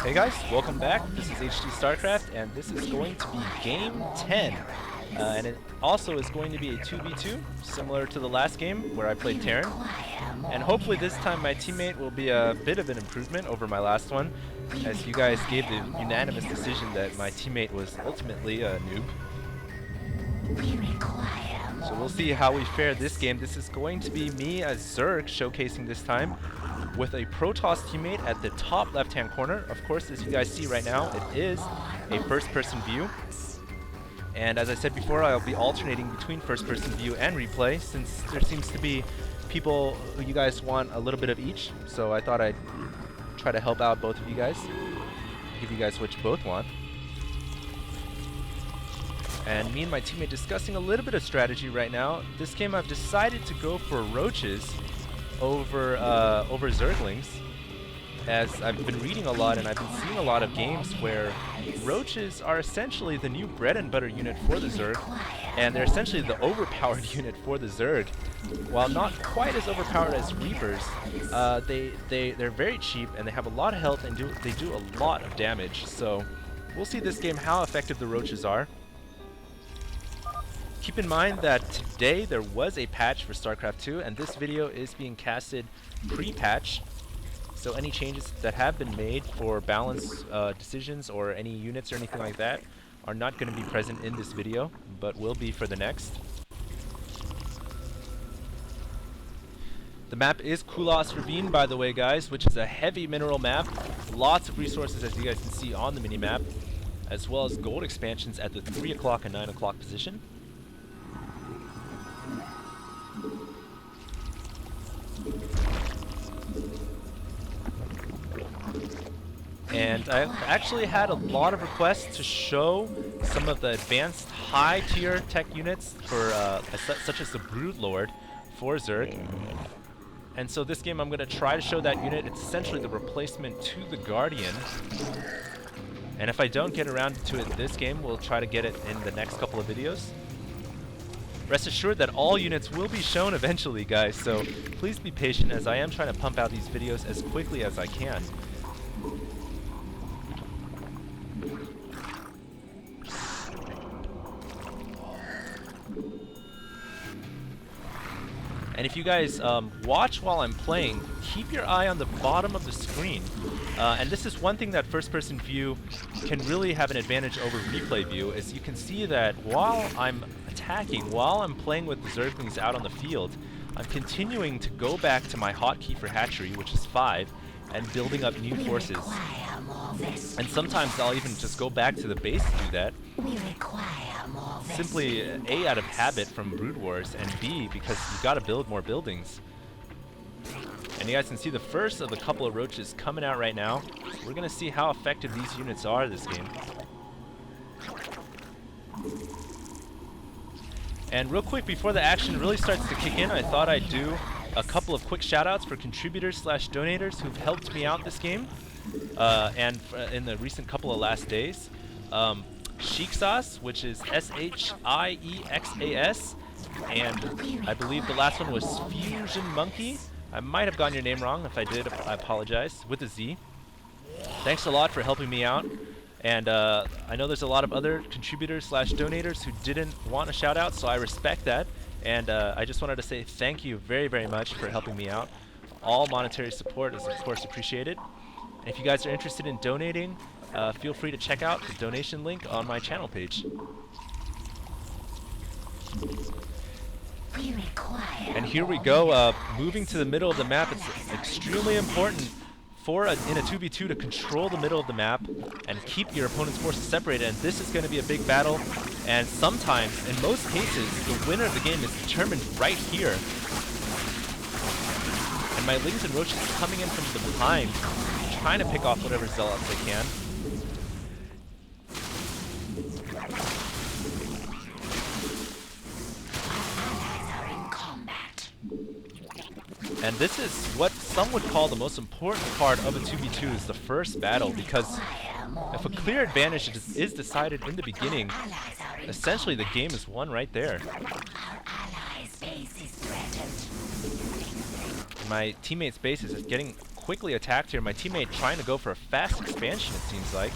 Hey guys, welcome back. This is HD Starcraft, and this is going to be Game 10. And it also is going to be a 2v2, similar to the last game where I played Terran. And hopefully this time my teammate will be a bit of an improvement over my last one, as you guys gave the unanimous decision that my teammate was ultimately a noob. So we'll see how we fare this game. This is going to be me as Zerg showcasing this time, with a Protoss teammate at the top left-hand corner. Of course, as you guys see right now, it is a first-person view. And as I said before, I'll be alternating between first-person view and replay, since there seems to be people who you guys want a little bit of each. So I thought I'd try to help out both of you guys, give you guys what you both want. And me and my teammate discussing a little bit of strategy right now. This game I've decided to go for roaches over Zerglings, as I've been reading a lot and I've been seeing a lot of games where roaches are essentially the new bread and butter unit for the Zerg, and they're essentially the overpowered unit for the Zerg. While not quite as overpowered as Reapers, they're very cheap and they have a lot of health and they do a lot of damage. So we'll see this game how effective the roaches are. Keep in mind that today there was a patch for Starcraft 2, and this video is being casted pre-patch. So any changes that have been made for balance decisions or any units or anything like that are not going to be present in this video, but will be for the next. The map is Kulas Ravine, by the way, guys, which is a heavy mineral map. Lots of resources, as you guys can see on the mini-map, as well as gold expansions at the 3 o'clock and 9 o'clock position. And I've actually had a lot of requests to show some of the advanced high-tier tech units for such as the Broodlord for Zerg. And so this game I'm going to try to show that unit. It's essentially the replacement to the Guardian. And if I don't get around to it this game, we'll try to get it in the next couple of videos. Rest assured that all units will be shown eventually, guys, so please be patient as I am trying to pump out these videos as quickly as I can. And if you guys watch while I'm playing, keep your eye on the bottom of the screen. And this is one thing that first-person view can really have an advantage over replay view, is you can see that while I'm attacking, while I'm playing with the Zerglings out on the field, I'm continuing to go back to my hotkey for hatchery, which is 5, and building up new forces. And sometimes I'll even just go back to the base to do that. Simply A, out of habit from Brood Wars, and B, because you've got to build more buildings. And you guys can see the first of a couple of roaches coming out right now. We're going to see how effective these units are this game. And real quick, before the action really starts to kick in, I thought I'd do a couple of quick shoutouts for contributors/donators who've helped me out this game, and in the recent couple of last days. Sheiksas, which is SHIEXAS, and I believe the last one was Fusion Monkey. I might have gotten your name wrong. If I did, I apologize, with a Z. Thanks a lot for helping me out. And I know there's a lot of other contributors/donators who didn't want a shout out, so I respect that. And I just wanted to say thank you very, very much for helping me out. All monetary support is, of course, appreciated. And if you guys are interested in donating, feel free to check out the donation link on my channel page. And here we go, moving to the middle of the map. It's extremely important for in a 2v2 to control the middle of the map and keep your opponent's forces separated, and this is going to be a big battle, and sometimes, in most cases, the winner of the game is determined right here. And my Lings and Roaches are coming in from the behind, trying to pick off whatever zealots they can. And this is what some would call the most important part of a 2v2, is the first battle, because if a clear advantage is decided in the beginning, essentially the game is won right there. My teammate's base is getting quickly attacked here. My teammate trying to go for a fast expansion, it seems like.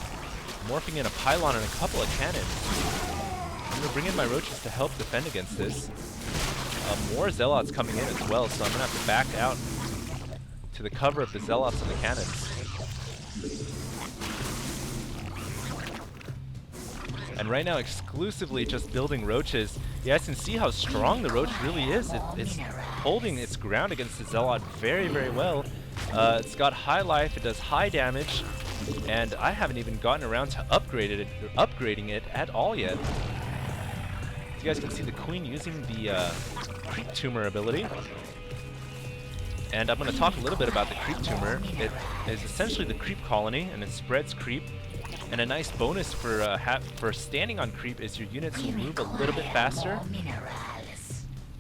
Morphing in a pylon and a couple of cannons. I'm going to bring in my roaches to help defend against this. More zealots coming in as well, so I'm going to have to back out to the cover of the zealots and the cannons. And right now, exclusively just building roaches. You guys can see how strong the roach really is. It's holding its ground against the zealot very, very well. It's got high life, it does high damage, and I haven't even gotten around to upgrading it at all yet. You guys can see the queen using the creep tumor ability. And I'm going to talk a little bit about the creep tumor. It is essentially the creep colony, and it spreads creep. And a nice bonus for standing on creep is your units will move a little bit faster.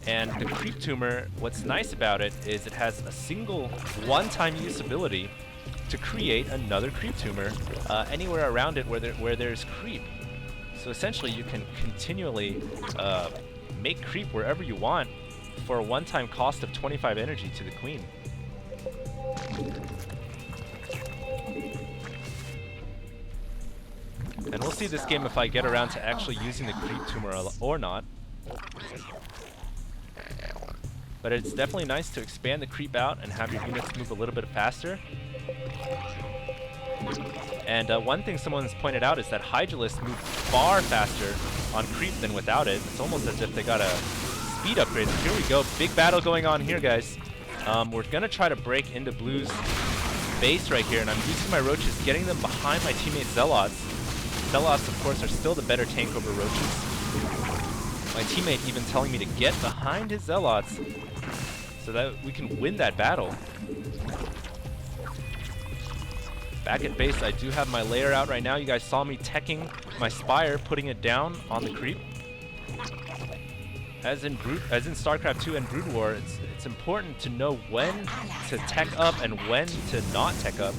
And the creep tumor, what's nice about it is it has a single one-time use ability to create another creep tumor anywhere around it where there's creep. So essentially you can continually make creep wherever you want for a one-time cost of 25 energy to the queen. And we'll see this game if I get around to actually using the creep tumor or not. But it's definitely nice to expand the creep out and have your units move a little bit faster. And one thing someone's pointed out is that Hydralists move far faster on creep than without it. It's almost as if they got a speed upgrade. So here we go, big battle going on here, guys. We're gonna try to break into Blue's base right here, and I'm using my roaches, getting them behind my teammate Zealots. Zealots, of course, are still the better tank over roaches. My teammate even telling me to get behind his Zealots so that we can win that battle. Back at base, I do have my layer out right now. You guys saw me teching my Spire, putting it down on the creep. As in Starcraft 2 and Brood War, it's important to know when to tech up and when to not tech up.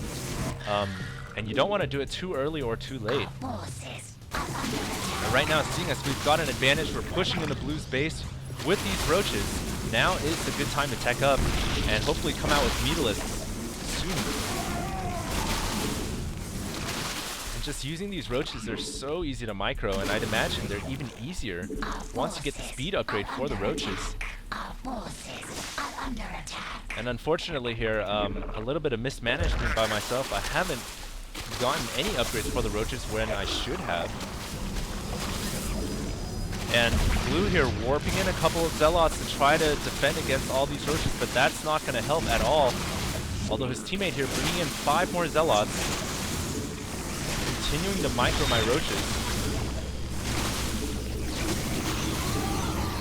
And you don't want to do it too early or too late. And right now, seeing as we've got an advantage, we're pushing into Blue's base with these roaches. Now is the good time to tech up and hopefully come out with Mutalisks soon. Just using these roaches, they're so easy to micro, and I'd imagine they're even easier once you get the speed upgrade for the roaches. And unfortunately here, a little bit of mismanagement by myself. I haven't gotten any upgrades for the roaches when I should have. And Blue here warping in a couple of Zealots to try to defend against all these roaches, but that's not going to help at all. Although his teammate here bringing in 5 more Zealots, continuing to micro my roaches.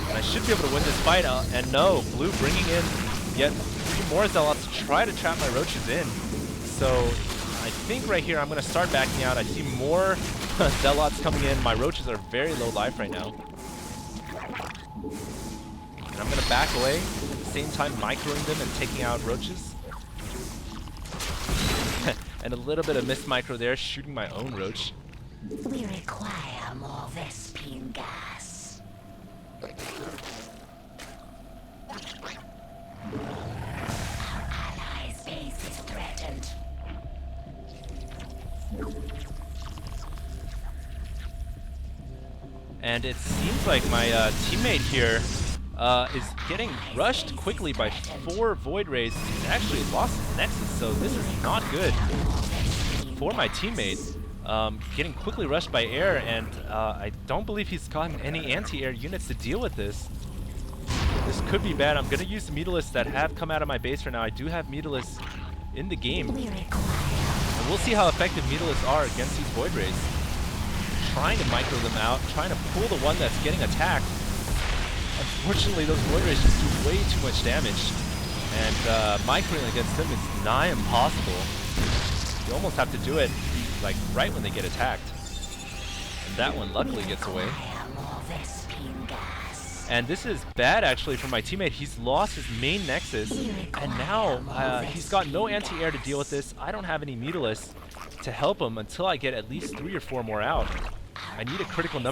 And I should be able to win this fight, and no, Blue bringing in yet 3 more Zealots to try to trap my roaches in. So I think right here I'm going to start backing out. I see more Zealots coming in. My roaches are very low life right now. And I'm going to back away, at the same time microing them and taking out roaches. And a little bit of missed micro there, shooting my own roach. We require more Vespine gas. Our allies' base is threatened. And it seems like my teammate here is getting rushed quickly by 4 Void Rays. He's actually lost his Nexus, so this is not good for my teammate. Getting quickly rushed by air, and I don't believe he's gotten any anti-air units to deal with this. This could be bad. I'm going to use the Mutalisks that have come out of my base right now. I do have Mutalisks in the game. And we'll see how effective Mutalisks are against these Void Rays. Trying to micro them out, trying to pull the one that's getting attacked. Unfortunately, those Void Rays just do way too much damage, and microing against them is nigh impossible. You almost have to do it like right when they get attacked. And that one luckily gets away. And this is bad actually for my teammate. He's lost his main Nexus, and now he's got no anti-air to deal with this. I don't have any Mutalisks to help him until I get at least 3 or 4 more out. I need a critical number.